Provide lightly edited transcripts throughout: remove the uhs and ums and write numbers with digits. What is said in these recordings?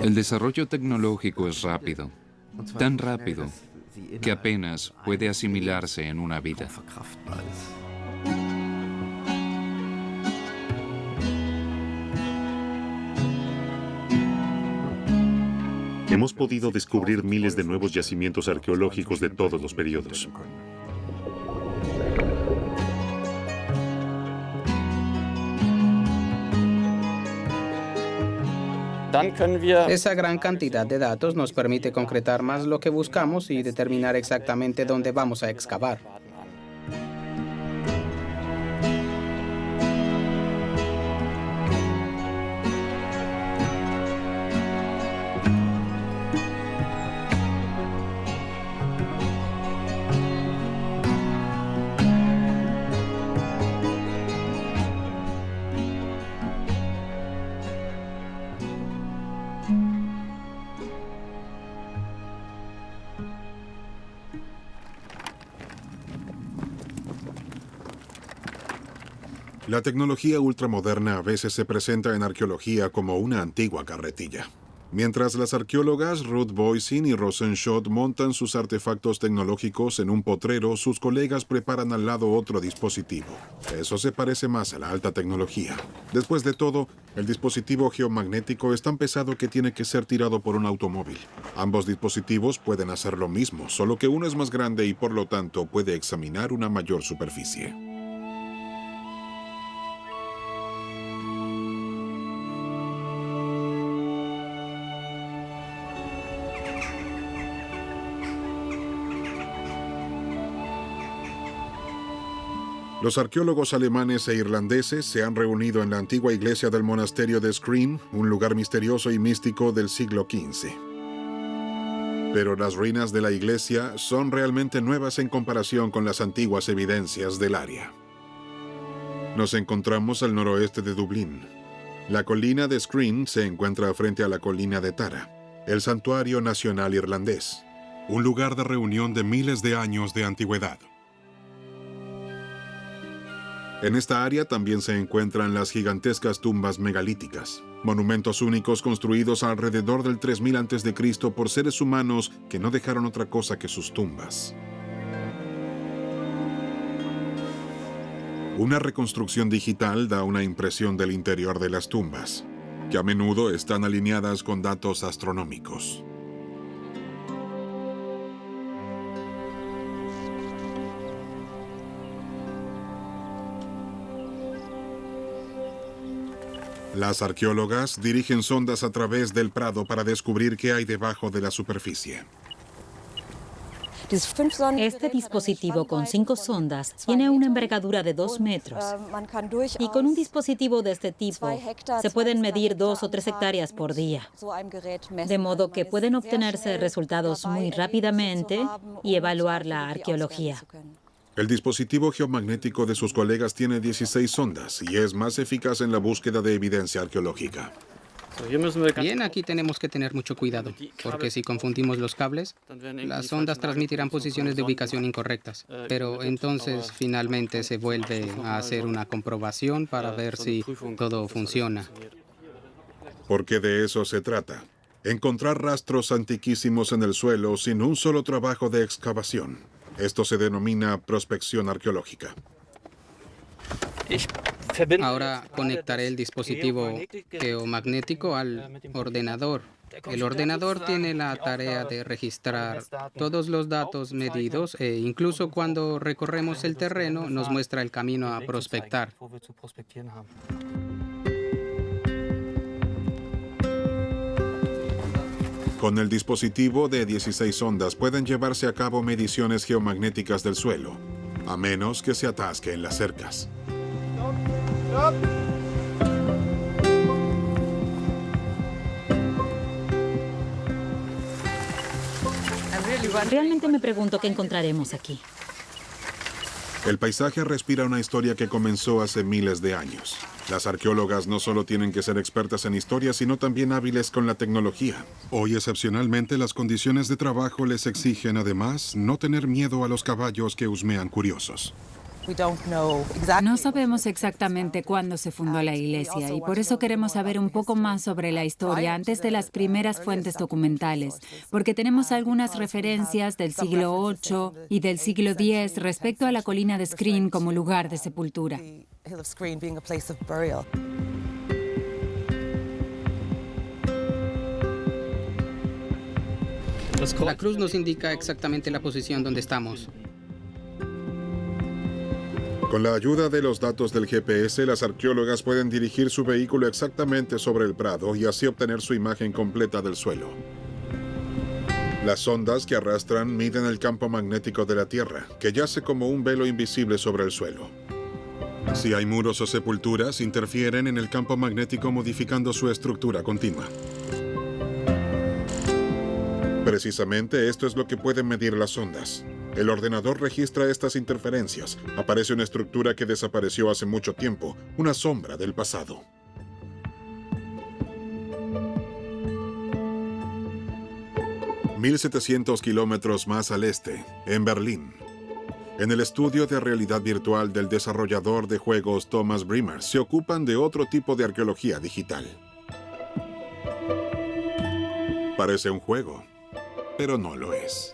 El desarrollo tecnológico es rápido, tan rápido que apenas puede asimilarse en una vida. Hemos podido descubrir miles de nuevos yacimientos arqueológicos de todos los periodos. Esa gran cantidad de datos nos permite concretar más lo que buscamos y determinar exactamente dónde vamos a excavar. La tecnología ultramoderna a veces se presenta en arqueología como una antigua carretilla. Mientras las arqueólogas Ruth Boysen y Rosen Schott montan sus artefactos tecnológicos en un potrero, sus colegas preparan al lado otro dispositivo. Eso se parece más a la alta tecnología. Después de todo, el dispositivo geomagnético es tan pesado que tiene que ser tirado por un automóvil. Ambos dispositivos pueden hacer lo mismo, solo que uno es más grande y por lo tanto puede examinar una mayor superficie. Los arqueólogos alemanes e irlandeses se han reunido en la antigua iglesia del monasterio de Skryne, un lugar misterioso y místico del siglo XV. Pero las ruinas de la iglesia son realmente nuevas en comparación con las antiguas evidencias del área. Nos encontramos al noroeste de Dublín. La colina de Skryne se encuentra frente a la colina de Tara, el santuario nacional irlandés, un lugar de reunión de miles de años de antigüedad. En esta área también se encuentran las gigantescas tumbas megalíticas, monumentos únicos construidos alrededor del 3000 a.C. por seres humanos que no dejaron otra cosa que sus tumbas. Una reconstrucción digital da una impresión del interior de las tumbas, que a menudo están alineadas con datos astronómicos. Las arqueólogas dirigen sondas a través del prado para descubrir qué hay debajo de la superficie. Este dispositivo con 5 sondas tiene una envergadura de 2 metros. Y con un dispositivo de este tipo se pueden medir 2 o 3 hectáreas por día. De modo que pueden obtenerse resultados muy rápidamente y evaluar la arqueología. El dispositivo geomagnético de sus colegas tiene 16 sondas y es más eficaz en la búsqueda de evidencia arqueológica. Bien, aquí tenemos que tener mucho cuidado, porque si confundimos los cables, las sondas transmitirán posiciones de ubicación incorrectas. Pero entonces finalmente se vuelve a hacer una comprobación para ver si todo funciona. Porque de eso se trata. Encontrar rastros antiquísimos en el suelo sin un solo trabajo de excavación. Esto se denomina prospección arqueológica. Ahora conectaré el dispositivo geomagnético al ordenador. El ordenador tiene la tarea de registrar todos los datos medidos e incluso cuando recorremos el terreno nos muestra el camino a prospectar. Con el dispositivo de 16 sondas pueden llevarse a cabo mediciones geomagnéticas del suelo, a menos que se atasque en las cercas. Realmente me pregunto qué encontraremos aquí. El paisaje respira una historia que comenzó hace miles de años. Las arqueólogas no solo tienen que ser expertas en historia, sino también hábiles con la tecnología. Hoy, excepcionalmente, las condiciones de trabajo les exigen, además, no tener miedo a los caballos que husmean curiosos. No sabemos exactamente cuándo se fundó la iglesia y por eso queremos saber un poco más sobre la historia antes de las primeras fuentes documentales, porque tenemos algunas referencias del siglo VIII y del siglo X respecto a la colina de Skrin como lugar de sepultura. La cruz nos indica exactamente la posición donde estamos. Con la ayuda de los datos del GPS, las arqueólogas pueden dirigir su vehículo exactamente sobre el prado y así obtener su imagen completa del suelo. Las sondas que arrastran miden el campo magnético de la Tierra, que yace como un velo invisible sobre el suelo. Si hay muros o sepulturas, interfieren en el campo magnético modificando su estructura continua. Precisamente esto es lo que pueden medir las sondas. El ordenador registra estas interferencias. Aparece una estructura que desapareció hace mucho tiempo, una sombra del pasado. ...1.700 kilómetros más al este, en Berlín. En el estudio de realidad virtual del desarrollador de juegos Thomas Brimmer, se ocupan de otro tipo de arqueología digital. Parece un juego, pero no lo es.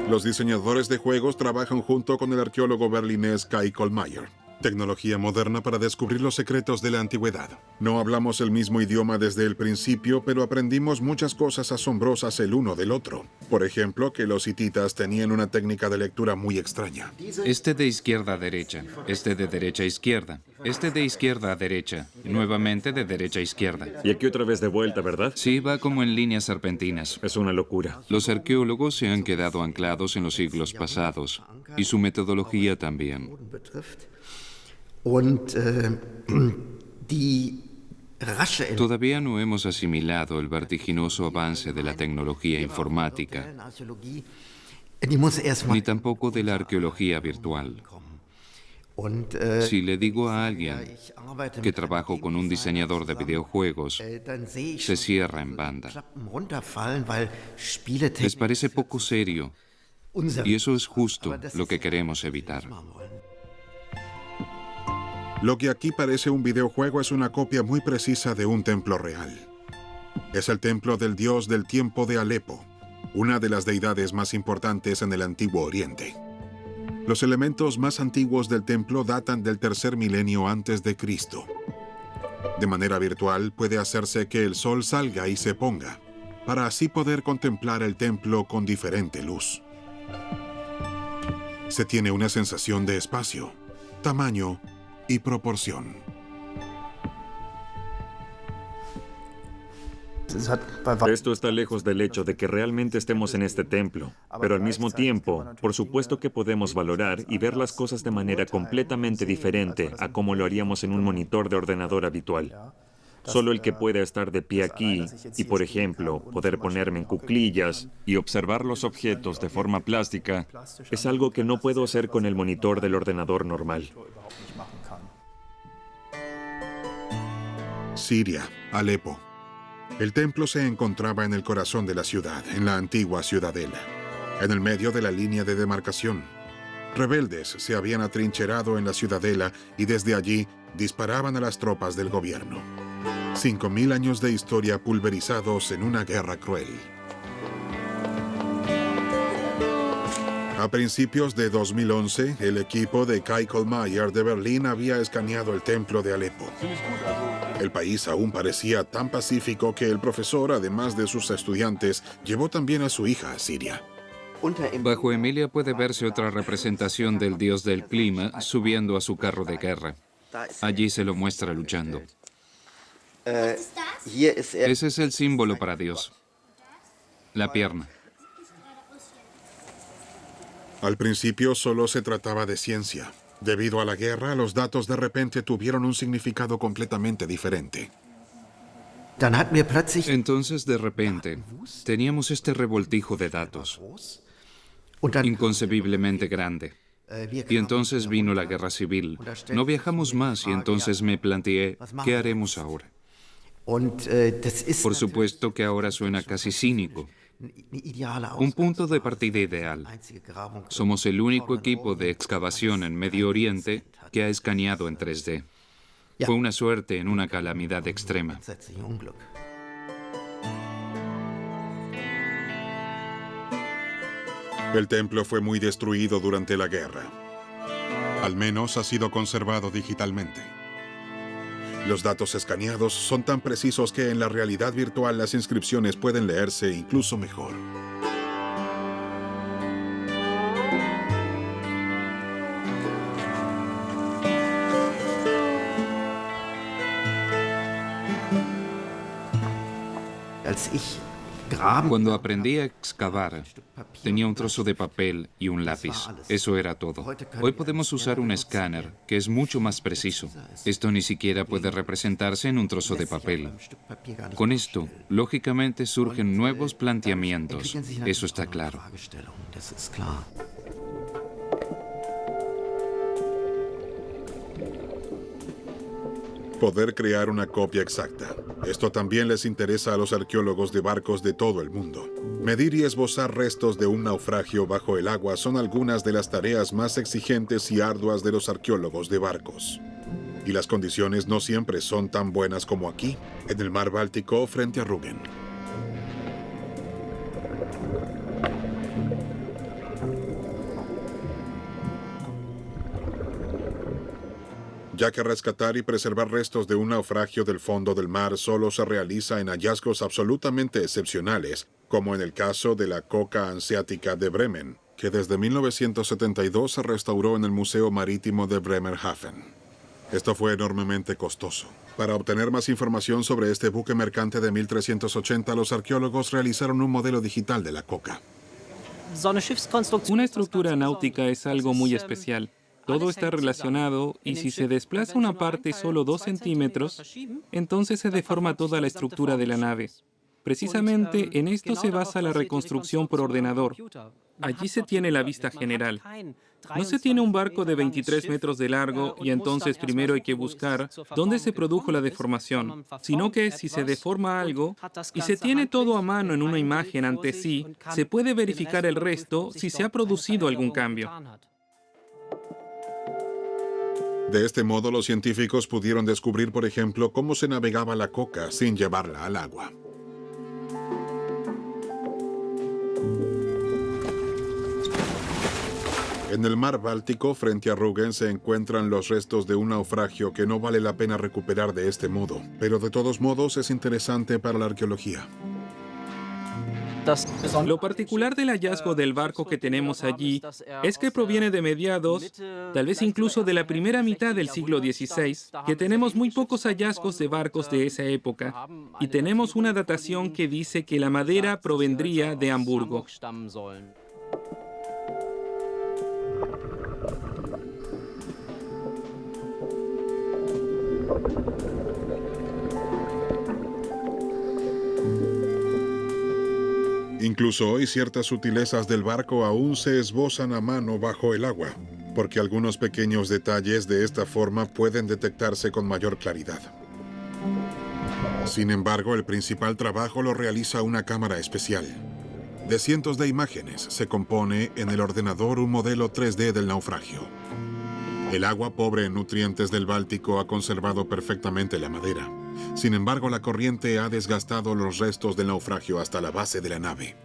Los diseñadores de juegos trabajan junto con el arqueólogo berlinés Kai Kollmeier. Tecnología moderna para descubrir los secretos de la antigüedad. No hablamos el mismo idioma desde el principio, pero aprendimos muchas cosas asombrosas el uno del otro. Por ejemplo, que los hititas tenían una técnica de lectura muy extraña. Este de izquierda a derecha, este de derecha a izquierda, este de izquierda a derecha, nuevamente de derecha a izquierda. Y aquí otra vez de vuelta, ¿verdad? Sí, va como en líneas serpentinas. Es una locura. Los arqueólogos se han quedado anclados en los siglos pasados, y su metodología también. Todavía no hemos asimilado el vertiginoso avance de la tecnología informática, ni tampoco de la arqueología virtual. Si le digo a alguien que trabajo con un diseñador de videojuegos, se cierra en banda. Les parece poco serio, y eso es justo lo que queremos evitar. Lo que aquí parece un videojuego es una copia muy precisa de un templo real. Es el templo del dios del tiempo de Alepo, una de las deidades más importantes en el Antiguo Oriente. Los elementos más antiguos del templo datan del tercer milenio antes de Cristo. De manera virtual puede hacerse que el sol salga y se ponga, para así poder contemplar el templo con diferente luz. Se tiene una sensación de espacio, tamaño y proporción. Esto está lejos del hecho de que realmente estemos en este templo, pero al mismo tiempo, por supuesto que podemos valorar y ver las cosas de manera completamente diferente a como lo haríamos en un monitor de ordenador habitual. Solo el que pueda estar de pie aquí y, por ejemplo, poder ponerme en cuclillas y observar los objetos de forma plástica es algo que no puedo hacer con el monitor del ordenador normal. Siria, Alepo. El templo se encontraba en el corazón de la ciudad, en la antigua ciudadela, en el medio de la línea de demarcación. Rebeldes se habían atrincherado en la ciudadela y desde allí disparaban a las tropas del gobierno. 5000 años de historia pulverizados en una guerra cruel. A principios de 2011, el equipo de Kai Kollmeier de Berlín había escaneado el templo de Alepo. El país aún parecía tan pacífico que el profesor, además de sus estudiantes, llevó también a su hija a Siria. Bajo Emilia puede verse otra representación del dios del clima subiendo a su carro de guerra. Allí se lo muestra luchando. Ese es el símbolo para Dios. La pierna. Al principio solo se trataba de ciencia. Debido a la guerra, los datos de repente tuvieron un significado completamente diferente. Entonces, de repente, teníamos este revoltijo de datos, inconcebiblemente grande. Y entonces vino la guerra civil. No viajamos más y entonces me planteé, ¿qué haremos ahora? Por supuesto que ahora suena casi cínico, Un punto de partida ideal. Somos el único equipo de excavación en Medio Oriente que ha escaneado en 3D. Fue una suerte en una calamidad extrema. El templo fue muy destruido durante la guerra. Al menos ha sido conservado digitalmente. Los datos escaneados son tan precisos que en la realidad virtual las inscripciones pueden leerse incluso mejor. Cuando aprendí a excavar, tenía un trozo de papel y un lápiz. Eso era todo. Hoy podemos usar un escáner, que es mucho más preciso. Esto ni siquiera puede representarse en un trozo de papel. Con esto, lógicamente surgen nuevos planteamientos. Eso está claro. Poder crear una copia exacta. Esto también les interesa a los arqueólogos de barcos de todo el mundo. Medir y esbozar restos de un naufragio bajo el agua son algunas de las tareas más exigentes y arduas de los arqueólogos de barcos. Y las condiciones no siempre son tan buenas como aquí, en el mar Báltico frente a Rügen. Ya que rescatar y preservar restos de un naufragio del fondo del mar solo se realiza en hallazgos absolutamente excepcionales, como en el caso de la coca hanseática de Bremen, que desde 1972 se restauró en el Museo Marítimo de Bremerhaven. Esto fue enormemente costoso. Para obtener más información sobre este buque mercante de 1380, los arqueólogos realizaron un modelo digital de la coca. Una estructura náutica es algo muy especial. Todo está relacionado y si se desplaza una parte solo 2 centímetros, entonces se deforma toda la estructura de la nave. Precisamente en esto se basa la reconstrucción por ordenador. Allí se tiene la vista general. No se tiene un barco de 23 metros de largo y entonces primero hay que buscar dónde se produjo la deformación, sino que si se deforma algo y se tiene todo a mano en una imagen ante sí, se puede verificar el resto si se ha producido algún cambio. De este modo, los científicos pudieron descubrir, por ejemplo, cómo se navegaba la coca sin llevarla al agua. En el mar Báltico, frente a Rügen, se encuentran los restos de un naufragio que no vale la pena recuperar de este modo, pero de todos modos es interesante para la arqueología. Lo particular del hallazgo del barco que tenemos allí es que proviene de mediados, tal vez incluso de la primera mitad del siglo XVI, que tenemos muy pocos hallazgos de barcos de esa época, y tenemos una datación que dice que la madera provendría de Hamburgo. Incluso hoy ciertas sutilezas del barco aún se esbozan a mano bajo el agua, porque algunos pequeños detalles de esta forma pueden detectarse con mayor claridad. Sin embargo, el principal trabajo lo realiza una cámara especial. De cientos de imágenes se compone en el ordenador un modelo 3D del naufragio. El agua pobre en nutrientes del Báltico ha conservado perfectamente la madera. Sin embargo, la corriente ha desgastado los restos del naufragio hasta la base de la nave.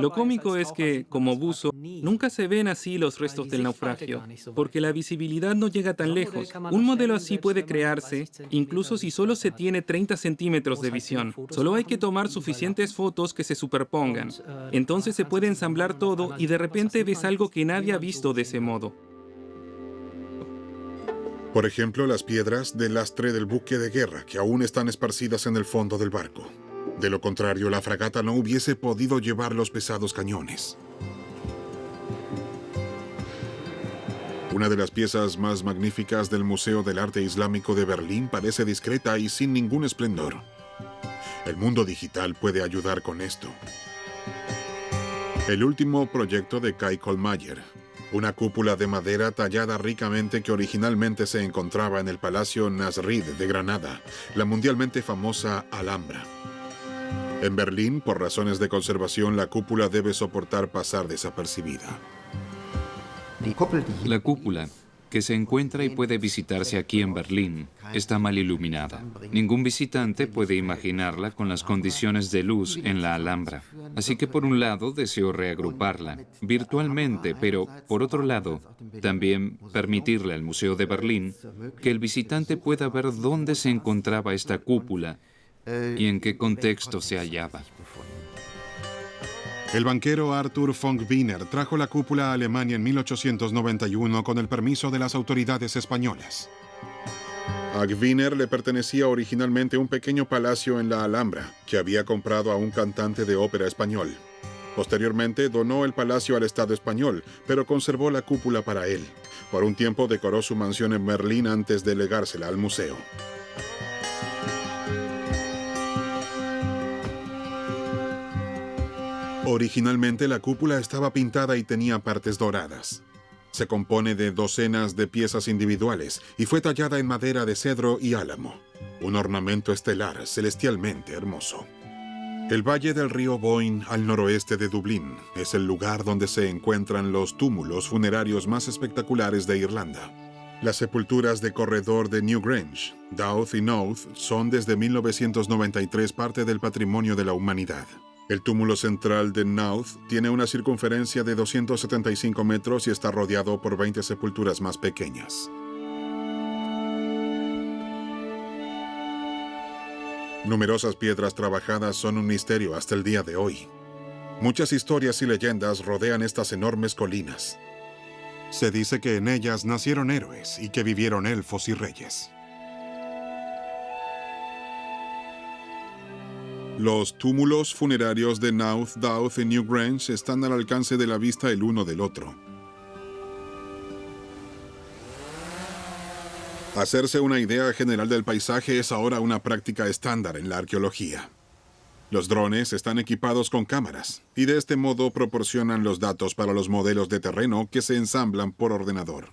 Lo cómico es que, como buzo, nunca se ven así los restos del naufragio, porque la visibilidad no llega tan lejos. Un modelo así puede crearse, incluso si solo se tiene 30 centímetros de visión. Solo hay que tomar suficientes fotos que se superpongan. Entonces se puede ensamblar todo y de repente ves algo que nadie ha visto de ese modo. Por ejemplo, las piedras del lastre del buque de guerra, que aún están esparcidas en el fondo del barco. De lo contrario, la fragata no hubiese podido llevar los pesados cañones. Una de las piezas más magníficas del Museo del Arte Islámico de Berlín parece discreta y sin ningún esplendor. El mundo digital puede ayudar con esto. El último proyecto de Kai Kollmayer, una cúpula de madera tallada ricamente que originalmente se encontraba en el Palacio Nasrid de Granada, la mundialmente famosa Alhambra. En Berlín, por razones de conservación, la cúpula debe soportar pasar desapercibida. La cúpula, que se encuentra y puede visitarse aquí en Berlín, está mal iluminada. Ningún visitante puede imaginarla con las condiciones de luz en la Alhambra. Así que por un lado deseo reagruparla virtualmente, pero por otro lado también permitirle al Museo de Berlín que el visitante pueda ver dónde se encontraba esta cúpula y en qué contexto se hallaba. El banquero Arthur von Wiener trajo la cúpula a Alemania en 1891 con el permiso de las autoridades españolas. A Wiener le pertenecía originalmente un pequeño palacio en la Alhambra, que había comprado a un cantante de ópera español. Posteriormente donó el palacio al Estado español, pero conservó la cúpula para él. Por un tiempo decoró su mansión en Berlín antes de legársela al museo. Originalmente la cúpula estaba pintada y tenía partes doradas. Se compone de docenas de piezas individuales y fue tallada en madera de cedro y álamo. Un ornamento estelar celestialmente hermoso. El valle del río Boyne, al noroeste de Dublín, es el lugar donde se encuentran los túmulos funerarios más espectaculares de Irlanda. Las sepulturas de corredor de Newgrange, Douth y Knowth son desde 1993 parte del patrimonio de la humanidad. El túmulo central de Knowth tiene una circunferencia de 275 metros y está rodeado por 20 sepulturas más pequeñas. Numerosas piedras trabajadas son un misterio hasta el día de hoy. Muchas historias y leyendas rodean estas enormes colinas. Se dice que en ellas nacieron héroes y que vivieron elfos y reyes. Los túmulos funerarios de Knowth, Douth y Newgrange están al alcance de la vista el uno del otro. Hacerse una idea general del paisaje es ahora una práctica estándar en la arqueología. Los drones están equipados con cámaras y de este modo proporcionan los datos para los modelos de terreno que se ensamblan por ordenador.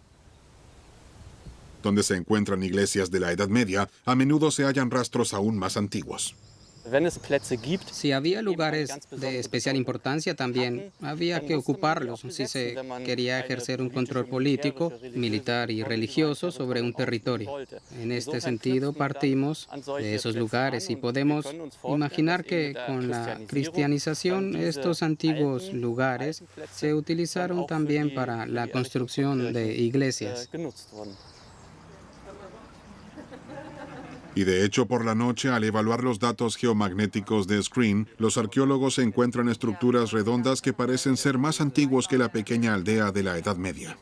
Donde se encuentran iglesias de la Edad Media, a menudo se hallan rastros aún más antiguos. Si había lugares de especial importancia, también había que ocuparlos si se quería ejercer un control político, militar y religioso sobre un territorio. En este sentido, partimos de esos lugares y podemos imaginar que con la cristianización estos antiguos lugares se utilizaron también para la construcción de iglesias. Y de hecho, por la noche, al evaluar los datos geomagnéticos de Screen, los arqueólogos encuentran estructuras redondas que parecen ser más antiguos que la pequeña aldea de la Edad Media.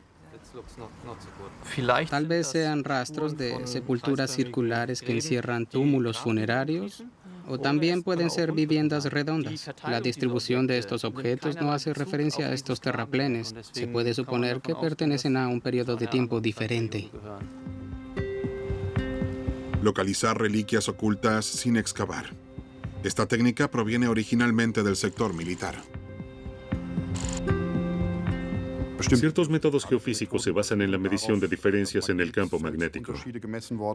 Tal vez sean rastros de sepulturas circulares que encierran túmulos funerarios, o también pueden ser viviendas redondas. La distribución de estos objetos no hace referencia a estos terraplenes. Se puede suponer que pertenecen a un periodo de tiempo diferente. Localizar reliquias ocultas sin excavar. Esta técnica proviene originalmente del sector militar. Ciertos métodos geofísicos se basan en la medición de diferencias en el campo magnético.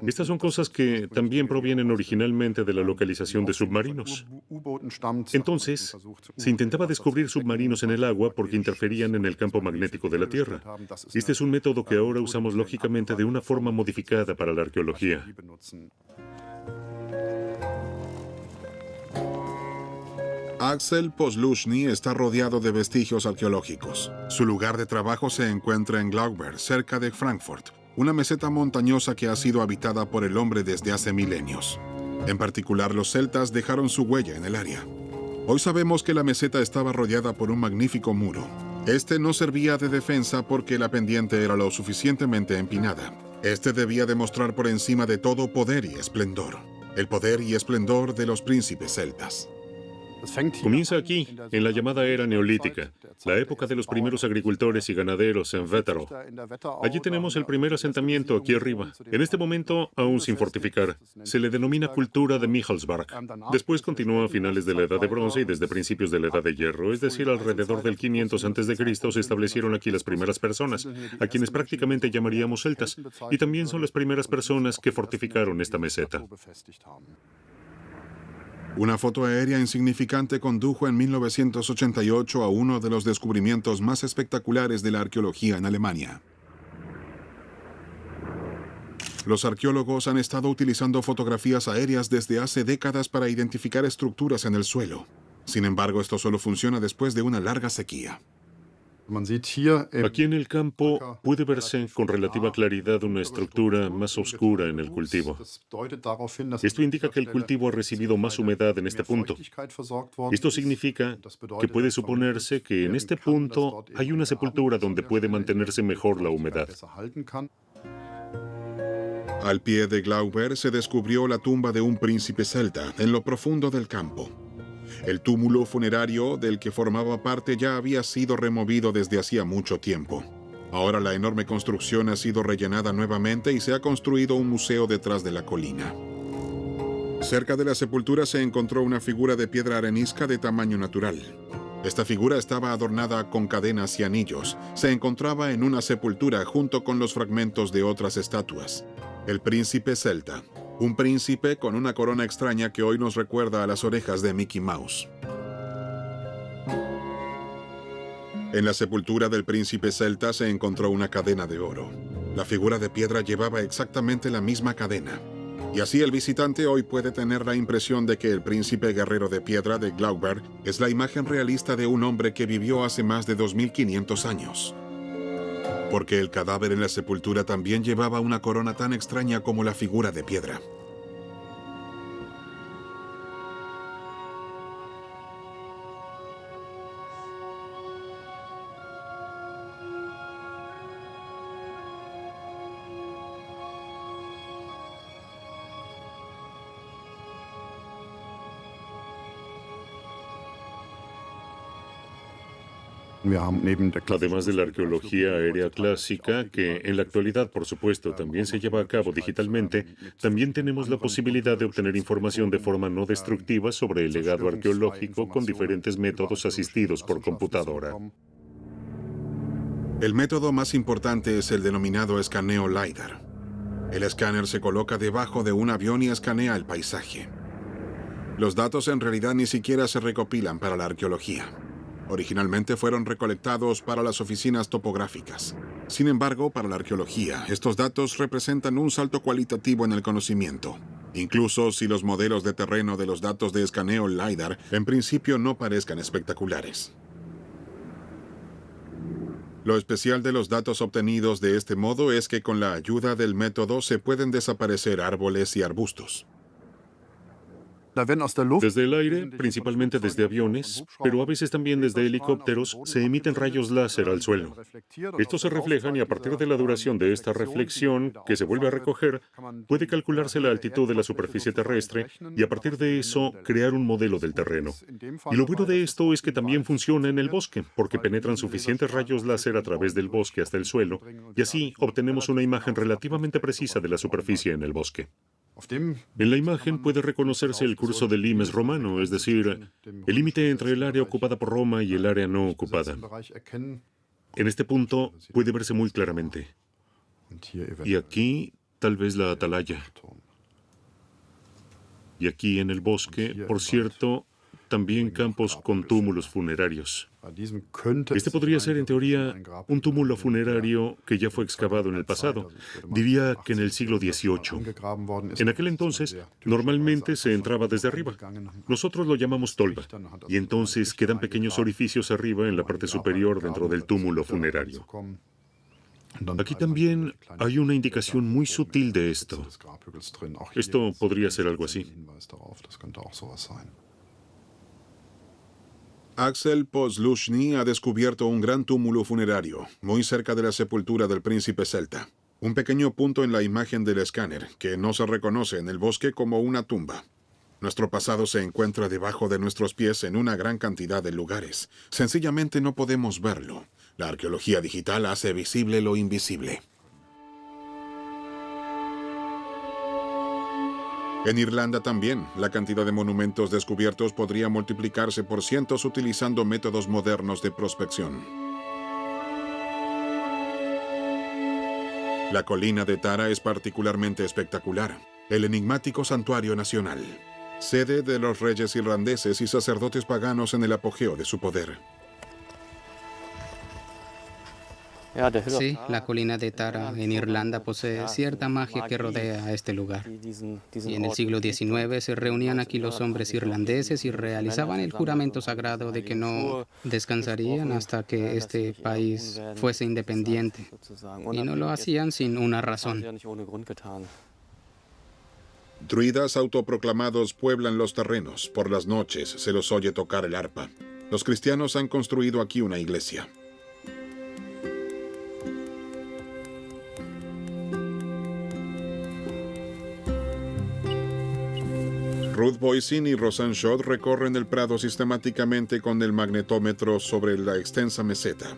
Estas son cosas que también provienen originalmente de la localización de submarinos. Entonces, se intentaba descubrir submarinos en el agua porque interferían en el campo magnético de la Tierra. Este es un método que ahora usamos lógicamente de una forma modificada para la arqueología. Axel Posluszny está rodeado de vestigios arqueológicos. Su lugar de trabajo se encuentra en Glauberg, cerca de Frankfurt, una meseta montañosa que ha sido habitada por el hombre desde hace milenios. En particular, los celtas dejaron su huella en el área. Hoy sabemos que la meseta estaba rodeada por un magnífico muro. Este no servía de defensa porque la pendiente era lo suficientemente empinada. Este debía demostrar por encima de todo poder y esplendor. El poder y esplendor de los príncipes celtas. Comienza aquí, en la llamada era neolítica, la época de los primeros agricultores y ganaderos en Wetterau. Allí tenemos el primer asentamiento aquí arriba, en este momento aún sin fortificar. Se le denomina cultura de Michelsberg. Después continúa a finales de la Edad de Bronce y desde principios de la Edad de Hierro, es decir, alrededor del 500 a.C. se establecieron aquí las primeras personas, a quienes prácticamente llamaríamos celtas, y también son las primeras personas que fortificaron esta meseta. 1 Esta Una foto aérea insignificante condujo en 1988 a uno de los descubrimientos más espectaculares de la arqueología en Alemania. Los arqueólogos han estado utilizando fotografías aéreas desde hace décadas para identificar estructuras en el suelo. Sin embargo, esto solo funciona después de una larga sequía. Aquí en el campo puede verse con relativa claridad una estructura más oscura en el cultivo. Esto indica que el cultivo ha recibido más humedad en este punto. Esto significa que puede suponerse que en este punto hay una sepultura donde puede mantenerse mejor la humedad. Al pie de Glauber se descubrió la tumba de un príncipe celta en lo profundo del campo. El túmulo funerario del que formaba parte ya había sido removido desde hacía mucho tiempo. Ahora la enorme construcción ha sido rellenada nuevamente y se ha construido un museo detrás de la colina. Cerca de la sepultura se encontró una figura de piedra arenisca de tamaño natural. Esta figura estaba adornada con cadenas y anillos. Se encontraba en una sepultura junto con los fragmentos de otras estatuas. El príncipe celta. Un príncipe con una corona extraña que hoy nos recuerda a las orejas de Mickey Mouse. En la sepultura del príncipe celta se encontró una cadena de oro. La figura de piedra llevaba exactamente la misma cadena. Y así el visitante hoy puede tener la impresión de que el príncipe guerrero de piedra de Glauber es la imagen realista de un hombre que vivió hace más de 2500 años. Porque el cadáver en la sepultura también llevaba una corona tan extraña como la figura de piedra. Además de la arqueología aérea clásica, que en la actualidad, por supuesto, también se lleva a cabo digitalmente, también tenemos la posibilidad de obtener información de forma no destructiva sobre el legado arqueológico con diferentes métodos asistidos por computadora. El método más importante es el denominado escaneo LiDAR. El escáner se coloca debajo de un avión y escanea el paisaje. Los datos en realidad ni siquiera se recopilan para la arqueología. Originalmente fueron recolectados para las oficinas topográficas. Sin embargo, para la arqueología, estos datos representan un salto cualitativo en el conocimiento. Incluso si los modelos de terreno de los datos de escaneo LiDAR en principio no parezcan espectaculares. Lo especial de los datos obtenidos de este modo es que con la ayuda del método se pueden desaparecer árboles y arbustos. Desde el aire, principalmente desde aviones, pero a veces también desde helicópteros, se emiten rayos láser al suelo. Estos se reflejan y a partir de la duración de esta reflexión, que se vuelve a recoger, puede calcularse la altitud de la superficie terrestre y a partir de eso crear un modelo del terreno. Y lo bueno de esto es que también funciona en el bosque, porque penetran suficientes rayos láser a través del bosque hasta el suelo, y así obtenemos una imagen relativamente precisa de la superficie en el bosque. En la imagen puede reconocerse el curso del limes romano, es decir, el límite entre el área ocupada por Roma y el área no ocupada. En este punto puede verse muy claramente. Y aquí, tal vez la atalaya. Y aquí en el bosque, por cierto, también campos con túmulos funerarios. Este podría ser, en teoría, un túmulo funerario que ya fue excavado en el pasado, diría que en el siglo XVIII. En aquel entonces, normalmente se entraba desde arriba. Nosotros lo llamamos tolva, y entonces quedan pequeños orificios arriba en la parte superior dentro del túmulo funerario. Aquí también hay una indicación muy sutil de esto. Esto podría ser algo así. Axel Posluszny ha descubierto un gran túmulo funerario, muy cerca de la sepultura del príncipe celta. Un pequeño punto en la imagen del escáner, que no se reconoce en el bosque como una tumba. Nuestro pasado se encuentra debajo de nuestros pies en una gran cantidad de lugares. Sencillamente no podemos verlo. La arqueología digital hace visible lo invisible. En Irlanda también, la cantidad de monumentos descubiertos podría multiplicarse por cientos utilizando métodos modernos de prospección. La colina de Tara es particularmente espectacular, el enigmático santuario nacional. sede de los reyes irlandeses y sacerdotes paganos en el apogeo de su poder. Sí, la colina de Tara en Irlanda posee cierta magia que rodea a este lugar. Y en el siglo XIX se reunían aquí los hombres irlandeses y realizaban el juramento sagrado de que no descansarían hasta que este país fuese independiente. Y no lo hacían sin una razón. Druidas autoproclamados pueblan los terrenos. Por las noches se los oye tocar el arpa. Los cristianos han construido aquí una iglesia. Ruth Boysen y Rosanne Schott recorren el prado sistemáticamente con el magnetómetro sobre la extensa meseta.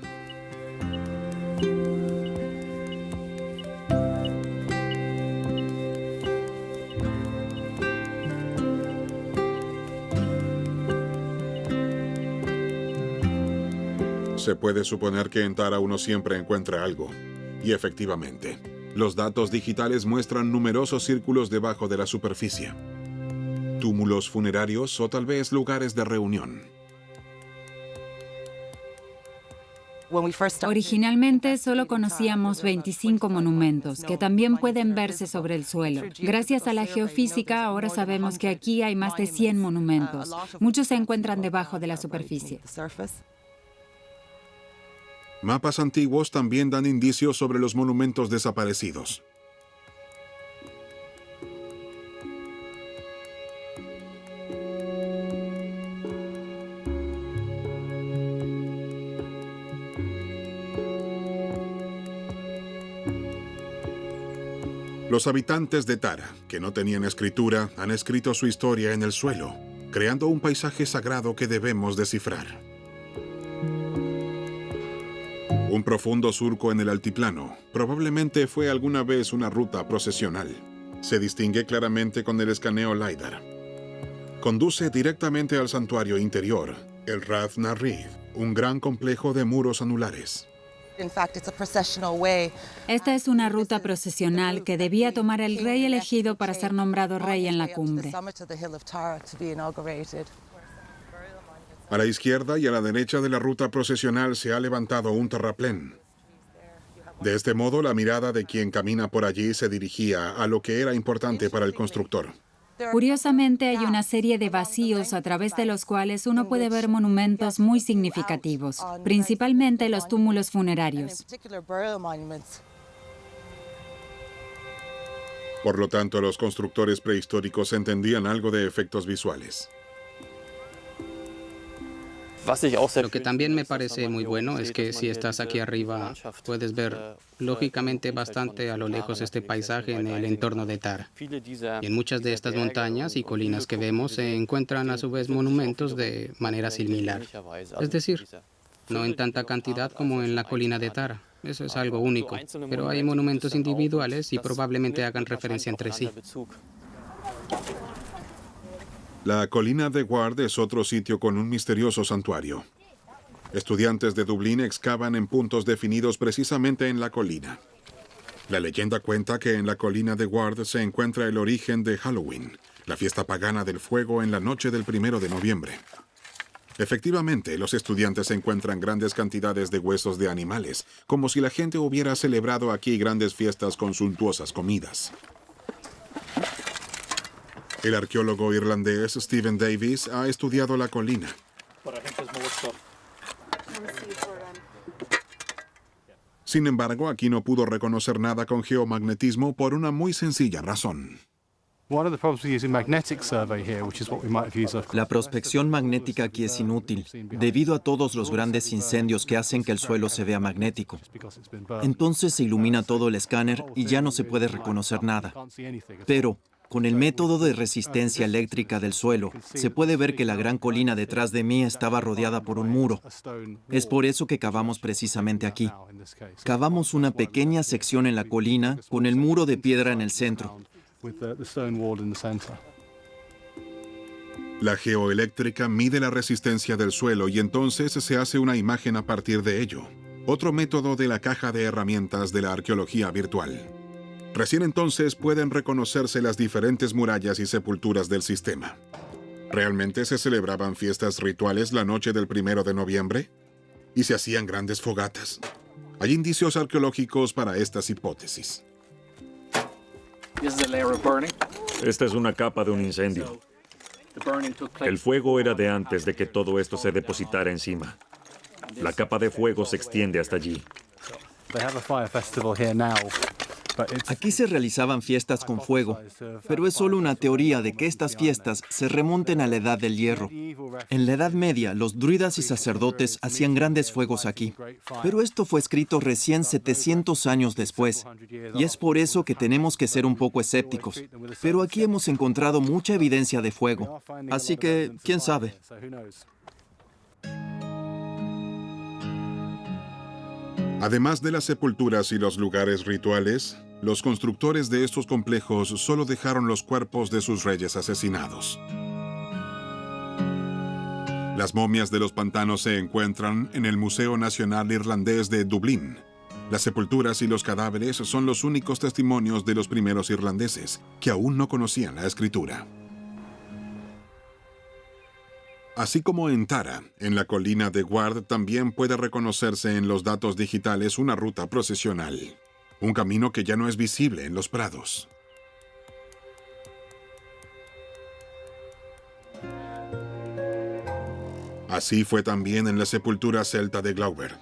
Se puede suponer que en Tara uno siempre encuentra algo. Y efectivamente, los datos digitales muestran numerosos círculos debajo de la superficie. Túmulos funerarios o tal vez lugares de reunión. Originalmente solo conocíamos 25 monumentos, que también pueden verse sobre el suelo. Gracias a la geofísica, ahora sabemos que aquí hay más de 100 monumentos. Muchos se encuentran debajo de la superficie. Mapas antiguos también dan indicios sobre los monumentos desaparecidos. Los habitantes de Tara, que no tenían escritura, han escrito su historia en el suelo, creando un paisaje sagrado que debemos descifrar. Un profundo surco en el altiplano probablemente fue alguna vez una ruta procesional. Se distingue claramente con el escaneo LiDAR. Conduce directamente al santuario interior, el Rath Narith, un gran complejo de muros anulares. Esta es una ruta procesional que debía tomar el rey elegido para ser nombrado rey en la cumbre. A la izquierda y a la derecha de la ruta procesional se ha levantado un terraplén. De este modo, la mirada de quien camina por allí se dirigía a lo que era importante para el constructor. Curiosamente, hay una serie de vacíos a través de los cuales uno puede ver monumentos muy significativos, principalmente los túmulos funerarios. Por lo tanto, los constructores prehistóricos entendían algo de efectos visuales. Lo que también me parece muy bueno es que si estás aquí arriba puedes ver lógicamente bastante a lo lejos este paisaje en el entorno de Tara. Y en muchas de estas montañas y colinas que vemos se encuentran a su vez monumentos de manera similar. Es decir, no en tanta cantidad como en la colina de Tara. Eso es algo único. Pero hay monumentos individuales y probablemente hagan referencia entre sí. La colina de Ward es otro sitio con un misterioso santuario. Estudiantes de Dublín excavan en puntos definidos precisamente en la colina. La leyenda cuenta que en la colina de Ward se encuentra el origen de Halloween, la fiesta pagana del fuego en la noche del 1 de noviembre. Efectivamente, los estudiantes encuentran grandes cantidades de huesos de animales, como si la gente hubiera celebrado aquí grandes fiestas con suntuosas comidas. El arqueólogo irlandés Stephen Davis ha estudiado la colina. Sin embargo, aquí no pudo reconocer nada con geomagnetismo por una muy sencilla razón. La prospección magnética aquí es inútil, debido a todos los grandes incendios que hacen que el suelo se vea magnético. Entonces se ilumina todo el escáner y ya no se puede reconocer nada. Pero con el método de resistencia eléctrica del suelo, se puede ver que la gran colina detrás de mí estaba rodeada por un muro. Es por eso que cavamos precisamente aquí. Cavamos una pequeña sección en la colina con el muro de piedra en el centro. La geoeléctrica mide la resistencia del suelo y entonces se hace una imagen a partir de ello. Otro método de la caja de herramientas de la arqueología virtual. Recién entonces pueden reconocerse las diferentes murallas y sepulturas del sistema. ¿Realmente se celebraban fiestas rituales la noche del 1 de noviembre? ¿Y se hacían grandes fogatas? Hay indicios arqueológicos para estas hipótesis. Esta es una capa de un incendio. El fuego era de antes de que todo esto se depositara encima. La capa de fuego se extiende hasta allí. Aquí se realizaban fiestas con fuego, pero es solo una teoría de que estas fiestas se remonten a la Edad del Hierro. En la Edad Media, los druidas y sacerdotes hacían grandes fuegos aquí, pero esto fue escrito recién 700 años después, y es por eso que tenemos que ser un poco escépticos. Pero aquí hemos encontrado mucha evidencia de fuego, así que, ¿quién sabe? Además de las sepulturas y los lugares rituales, los constructores de estos complejos solo dejaron los cuerpos de sus reyes asesinados. Las momias de los pantanos se encuentran en el Museo Nacional Irlandés de Dublín. Las sepulturas y los cadáveres son los únicos testimonios de los primeros irlandeses, que aún no conocían la escritura. Así como en Tara, en la colina de Ward, también puede reconocerse en los datos digitales una ruta procesional, un camino que ya no es visible en los prados. Así fue también en la sepultura celta de Glauber.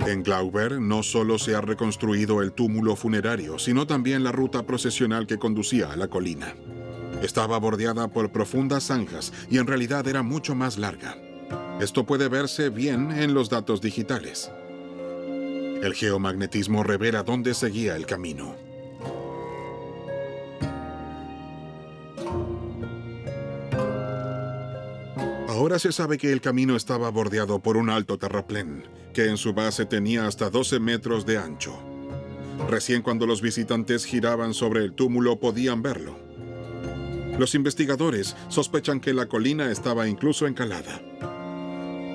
En Glauber no solo se ha reconstruido el túmulo funerario, sino también la ruta procesional que conducía a la colina. Estaba bordeada por profundas zanjas y en realidad era mucho más larga. Esto puede verse bien en los datos digitales. El geomagnetismo revela dónde seguía el camino. Ahora se sabe que el camino estaba bordeado por un alto terraplén, que en su base tenía hasta 12 metros de ancho. Recién cuando los visitantes giraban sobre el túmulo podían verlo. Los investigadores sospechan que la colina estaba incluso encalada.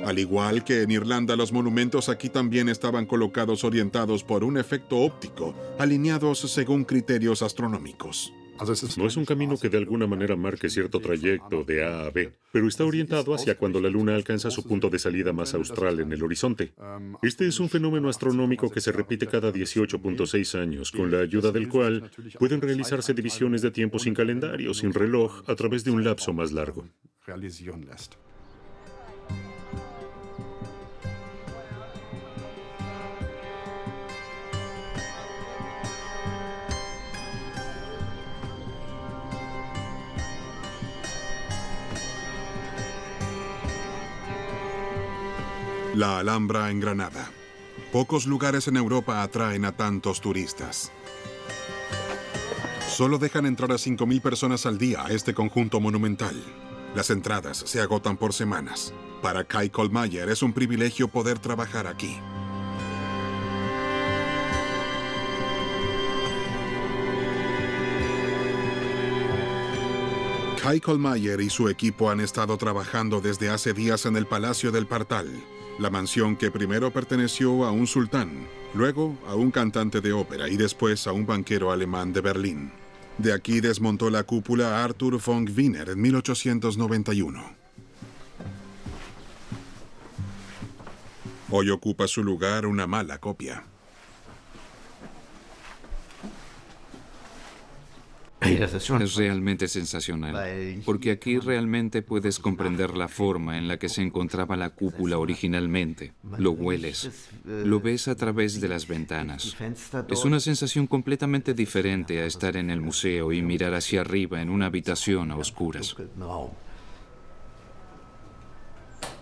Al igual que en Irlanda, los monumentos aquí también estaban colocados orientados por un efecto óptico, alineados según criterios astronómicos. No es un camino que de alguna manera marque cierto trayecto de A a B, pero está orientado hacia cuando la Luna alcanza su punto de salida más austral en el horizonte. Este es un fenómeno astronómico que se repite cada 18.6 años, con la ayuda del cual pueden realizarse divisiones de tiempo sin calendario, sin reloj, a través de un lapso más largo. La Alhambra en Granada. Pocos lugares en Europa atraen a tantos turistas. Solo dejan entrar a 5.000 personas al día a este conjunto monumental. Las entradas se agotan por semanas. Para Kai Kohlmeier es un privilegio poder trabajar aquí. Kai Kohlmeier y su equipo han estado trabajando desde hace días en el Palacio del Partal, la mansión que primero perteneció a un sultán, luego a un cantante de ópera y después a un banquero alemán de Berlín. De aquí desmontó la cúpula Arthur von Wiener en 1891. Hoy ocupa su lugar una mala copia. Es realmente sensacional, porque aquí realmente puedes comprender la forma en la que se encontraba la cúpula originalmente. Lo hueles, lo ves a través de las ventanas. Es una sensación completamente diferente a estar en el museo y mirar hacia arriba en una habitación a oscuras.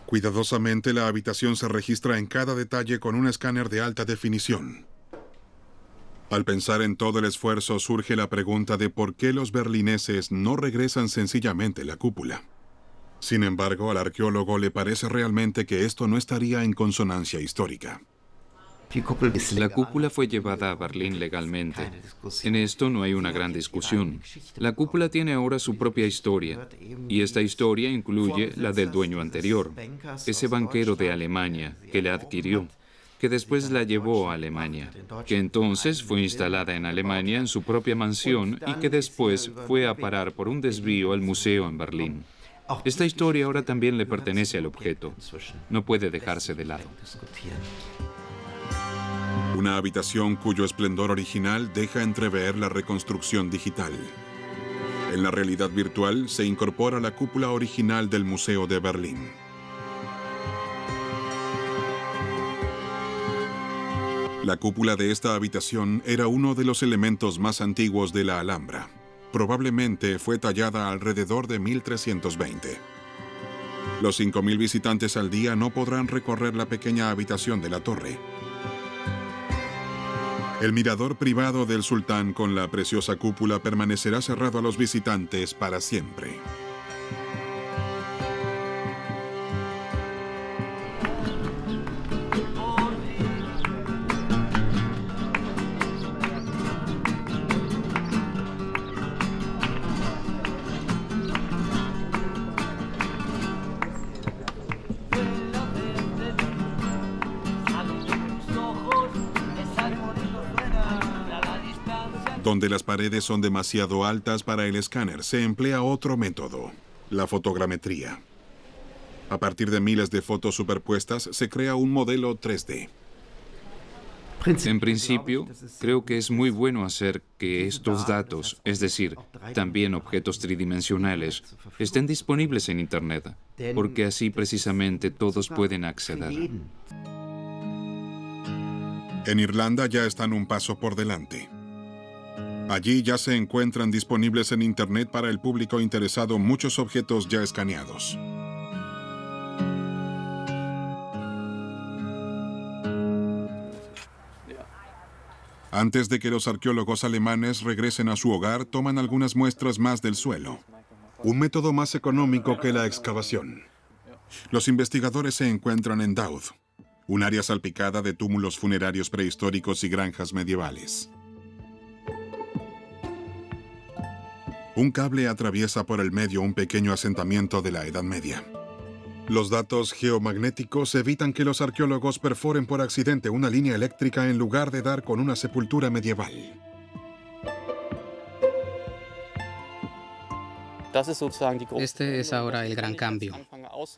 Cuidadosamente, la habitación se registra en cada detalle con un escáner de alta definición. Al pensar en todo el esfuerzo, surge la pregunta de por qué los berlineses no regresan sencillamente la cúpula. Sin embargo, al arqueólogo le parece realmente que esto no estaría en consonancia histórica. La cúpula fue llevada a Berlín legalmente. En esto no hay una gran discusión. La cúpula tiene ahora su propia historia, y esta historia incluye la del dueño anterior, ese banquero de Alemania que la adquirió. que después la llevó a Alemania, que entonces fue instalada en Alemania en su propia mansión y que después fue a parar por un desvío al museo en Berlín. Esta historia ahora también le pertenece al objeto. No puede dejarse de lado. Una habitación cuyo esplendor original deja entrever la reconstrucción digital. En la realidad virtual se incorpora la cúpula original del Museo de Berlín. La cúpula de esta habitación era uno de los elementos más antiguos de la Alhambra. Probablemente fue tallada alrededor de 1320. Los 5.000 visitantes al día no podrán recorrer la pequeña habitación de la torre. El mirador privado del sultán con la preciosa cúpula permanecerá cerrado a los visitantes para siempre. Donde las paredes son demasiado altas para el escáner, se emplea otro método, la fotogrametría. A partir de miles de fotos superpuestas, se crea un modelo 3D. En principio, creo que es muy bueno hacer que estos datos, es decir, también objetos tridimensionales, estén disponibles en Internet, porque así precisamente todos pueden acceder. En Irlanda ya están un paso por delante. Allí ya se encuentran disponibles en Internet para el público interesado muchos objetos ya escaneados. Antes de que los arqueólogos alemanes regresen a su hogar, toman algunas muestras más del suelo. Un método más económico que la excavación. Los investigadores se encuentran en Daud, un área salpicada de túmulos funerarios prehistóricos y granjas medievales. Un cable atraviesa por el medio un pequeño asentamiento de la Edad Media. Los datos geomagnéticos evitan que los arqueólogos perforen por accidente una línea eléctrica en lugar de dar con una sepultura medieval. Este es ahora el gran cambio.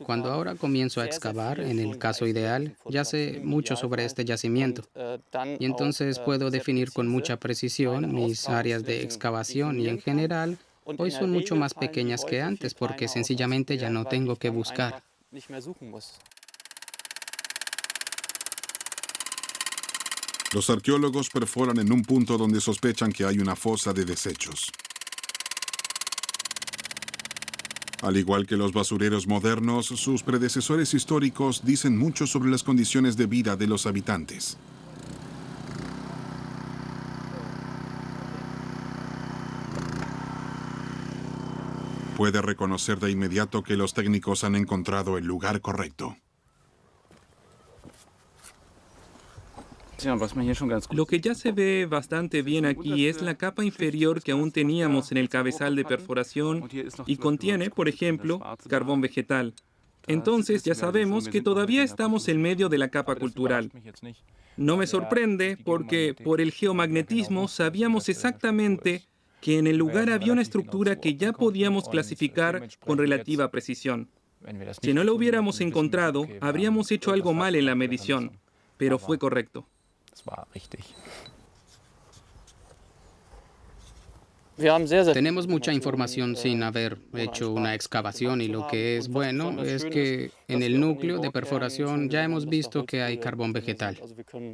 Cuando ahora comienzo a excavar, en el caso ideal, ya sé mucho sobre este yacimiento. Y entonces puedo definir con mucha precisión mis áreas de excavación y en general, hoy son mucho más pequeñas que antes porque sencillamente ya no tengo que buscar. Los arqueólogos perforan en un punto donde sospechan que hay una fosa de desechos. Al igual que los basureros modernos, sus predecesores históricos dicen mucho sobre las condiciones de vida de los habitantes. Puede reconocer de inmediato que los técnicos han encontrado el lugar correcto. Lo que ya se ve bastante bien aquí es la capa inferior que aún teníamos en el cabezal de perforación y contiene, por ejemplo, carbón vegetal. Entonces ya sabemos que todavía estamos en medio de la capa cultural. No me sorprende porque por el geomagnetismo sabíamos exactamente que en el lugar había una estructura que ya podíamos clasificar con relativa precisión. Si no lo hubiéramos encontrado, habríamos hecho algo mal en la medición, pero fue correcto. Tenemos mucha información sin haber hecho una excavación y lo que es bueno es que en el núcleo de perforación ya hemos visto que hay carbón vegetal.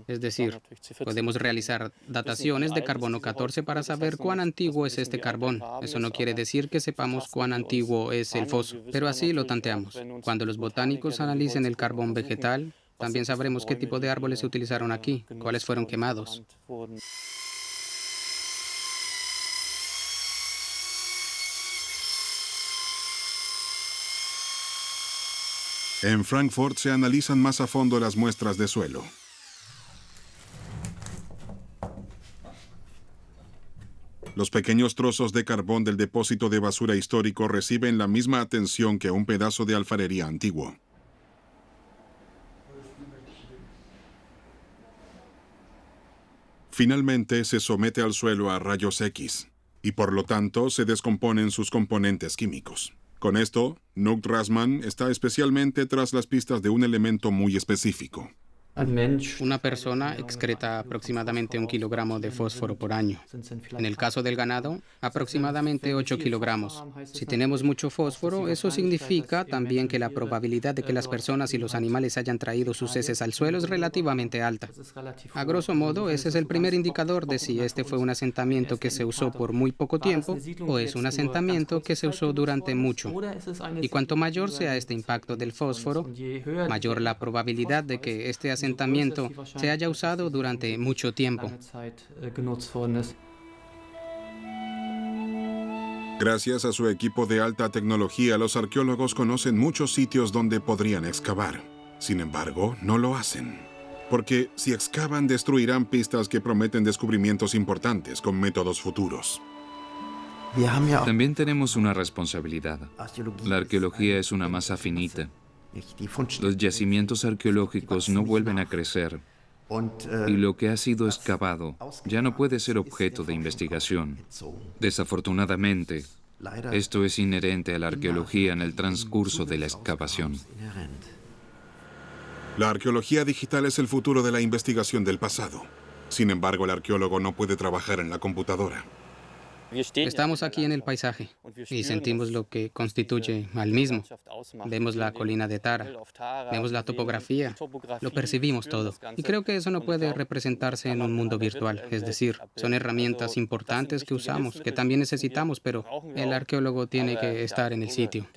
Es decir, podemos realizar dataciones de carbono 14 para saber cuán antiguo es este carbón. Eso no quiere decir que sepamos cuán antiguo es el foso, pero así lo tanteamos. Cuando los botánicos analicen el carbón vegetal, también sabremos qué tipo de árboles se utilizaron aquí, cuáles fueron quemados. En Frankfurt se analizan más a fondo las muestras de suelo. Los pequeños trozos de carbón del depósito de basura histórico reciben la misma atención que un pedazo de alfarería antiguo. Finalmente, se somete al suelo a rayos X y por lo tanto se descomponen sus componentes químicos. Con esto, Knut Rassmann está especialmente tras las pistas de un elemento muy específico. Una persona excreta aproximadamente 1 kilogramo de fósforo por año. En el caso del ganado, aproximadamente 8 kilogramos. Si tenemos mucho fósforo, eso significa también que la probabilidad de que las personas y los animales hayan traído sus heces al suelo es relativamente alta. A grosso modo, ese es el primer indicador de si este fue un asentamiento que se usó por muy poco tiempo o es un asentamiento que se usó durante mucho. Y cuanto mayor sea este impacto del fósforo, mayor la probabilidad de que este asentamiento se haya usado durante mucho tiempo. Gracias a su equipo de alta tecnología, los arqueólogos conocen muchos sitios donde podrían excavar. Sin embargo, no lo hacen. Porque si excavan, destruirán pistas que prometen descubrimientos importantes con métodos futuros. También tenemos una responsabilidad. La arqueología es una masa finita. Los yacimientos arqueológicos no vuelven a crecer y lo que ha sido excavado ya no puede ser objeto de investigación. Desafortunadamente, esto es inherente a la arqueología en el transcurso de la excavación. La arqueología digital es el futuro de la investigación del pasado. Sin embargo, el arqueólogo no puede trabajar en la computadora. Estamos aquí en el paisaje y sentimos lo que constituye al mismo. Vemos la colina de Tara, vemos la topografía, lo percibimos todo. Y creo que eso no puede representarse en un mundo virtual. Es decir, son herramientas importantes que usamos, que también necesitamos, pero el arqueólogo tiene que estar en el sitio.